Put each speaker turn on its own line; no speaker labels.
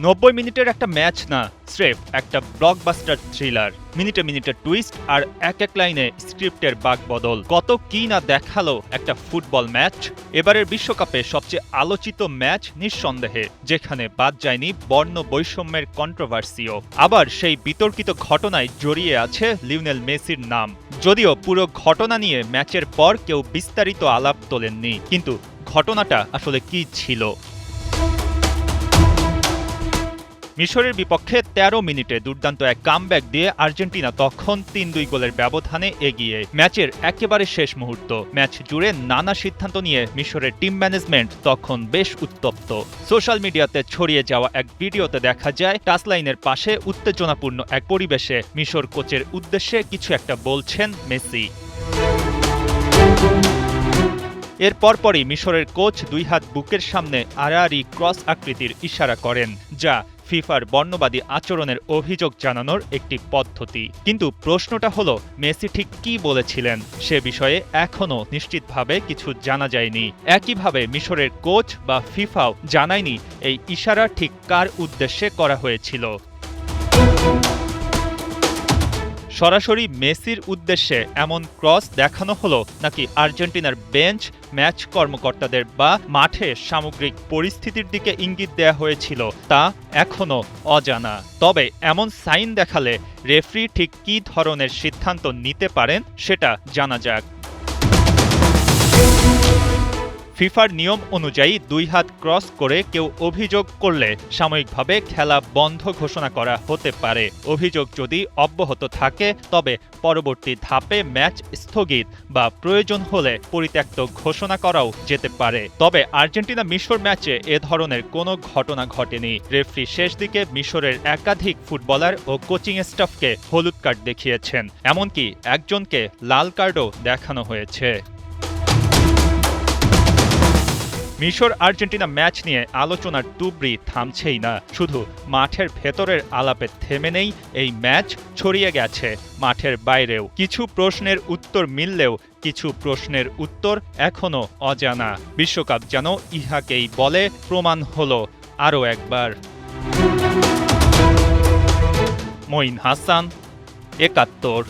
90 মিনিটের একটা ম্যাচ না, স্রেফ একটা ব্লকবাস্টার থ্রিলার। মিনিটে মিনিটে টুইস্ট আর এক এক লাইনে স্ক্রিপ্টের বাকবদল। কত কি না দেখালো একটা ফুটবল ম্যাচ। এবারের বিশ্বকাপে সবচেয়ে আলোচিত ম্যাচ নিঃসন্দেহে, যেখানে বাদ যায়নি বর্ণ বৈষম্যের কন্ট্রোভার্সিও। আবার সেই বিতর্কিত ঘটনায় জড়িয়ে আছে লিওনেল মেসির নাম। যদিও পুরো ঘটনা নিয়ে ম্যাচের পর কেউ বিস্তারিত আলাপ তোলেননি, কিন্তু ঘটনাটা আসলে কি ছিল? মিশরের বিপক্ষে ১৩ মিনিটে দুর্দান্ত এক কামব্যাক দিয়ে আর্জেন্টিনা তখন ৩-২ গোলের ব্যবধানে এগিয়ে। ম্যাচের একেবারে শেষ মুহূর্ত। ম্যাচ জুড়ে নানা সিদ্ধান্ত নিয়ে মিশরের টিম ম্যানেজমেন্ট তখন বেশ উত্তপ্ত। সোশ্যাল মিডিয়াতে ছড়িয়ে যাওয়া এক ভিডিওতে দেখা যায় টাচলাইনের পাশে উত্তেজনাপূর্ণ এক পরিবেশে মিশর কোচের উদ্দেশ্যে কিছু একটা বলছেন মেসি। এর পরপরই মিশরের কোচ দুই হাত বুকের সামনে আড়াআড়ি ক্রস আকৃতির ইশারা করেন, যা ফিফার বর্ণবাদী আচরণের অভিযোগ জানানোর একটি পদ্ধতি। কিন্তু প্রশ্নটা হলো, মেসি ঠিক কি বলেছিলেন সে বিষয়ে এখনও নিশ্চিতভাবে কিছু জানা যায়নি। একইভাবে মিশরের কোচ বা ফিফাও জানায়নি এই ইশারা ঠিক কার উদ্দেশ্যে করা হয়েছিল। সরাসরি মেসির উদ্দেশ্যে এমন ক্রস দেখানো হলো নাকি আর্জেন্টিনার বেঞ্চ, ম্যাচ কর্মকর্তাদের বা মাঠে সামগ্রিক পরিস্থিতির দিকে ইঙ্গিত দেয়া হয়েছিল তা এখনও অজানা। তবে এমন সাইন দেখালে রেফারি ঠিক কী ধরনের সিদ্ধান্ত নিতে পারেন সেটা জানা যাক। ফিফার নিয়ম অনুযায়ী দুই হাত ক্রস করে কেউ অভিযোগ করলে সাময়িকভাবে খেলা বন্ধ ঘোষণা করা হতে পারে। অভিযোগ যদি অব্যাহত থাকে তবে পরবর্তী ধাপে ম্যাচ স্থগিত বা প্রয়োজন হলে পরিত্যক্ত ঘোষণা করাও যেতে পারে। তবে আর্জেন্টিনা মিশর ম্যাচে এ ধরনের কোনো ঘটনা ঘটেনি। রেফারি শেষ দিকে মিশরের একাধিক ফুটবলার ও কোচিং স্টাফকে হলুদ কার্ড দেখিয়েছেন, এমনকি একজনকে লাল কার্ডও দেখানো হয়েছে। মিশর আর্জেন্টিনা ম্যাচ নিয়ে আলোচনার তুবড়ি থামছেই না। শুধু মাঠের ভেতরের আলাপে থেমে নেই এই ম্যাচ, ছড়িয়ে গেছে মাঠের বাইরেও। কিছু প্রশ্নের উত্তর মিললেও কিছু প্রশ্নের উত্তর এখনও অজানা। বিশ্বকাপ যেন ইহাকেই বলে প্রমাণ হলো আরও একবার। মঈন হাসান, ৭১।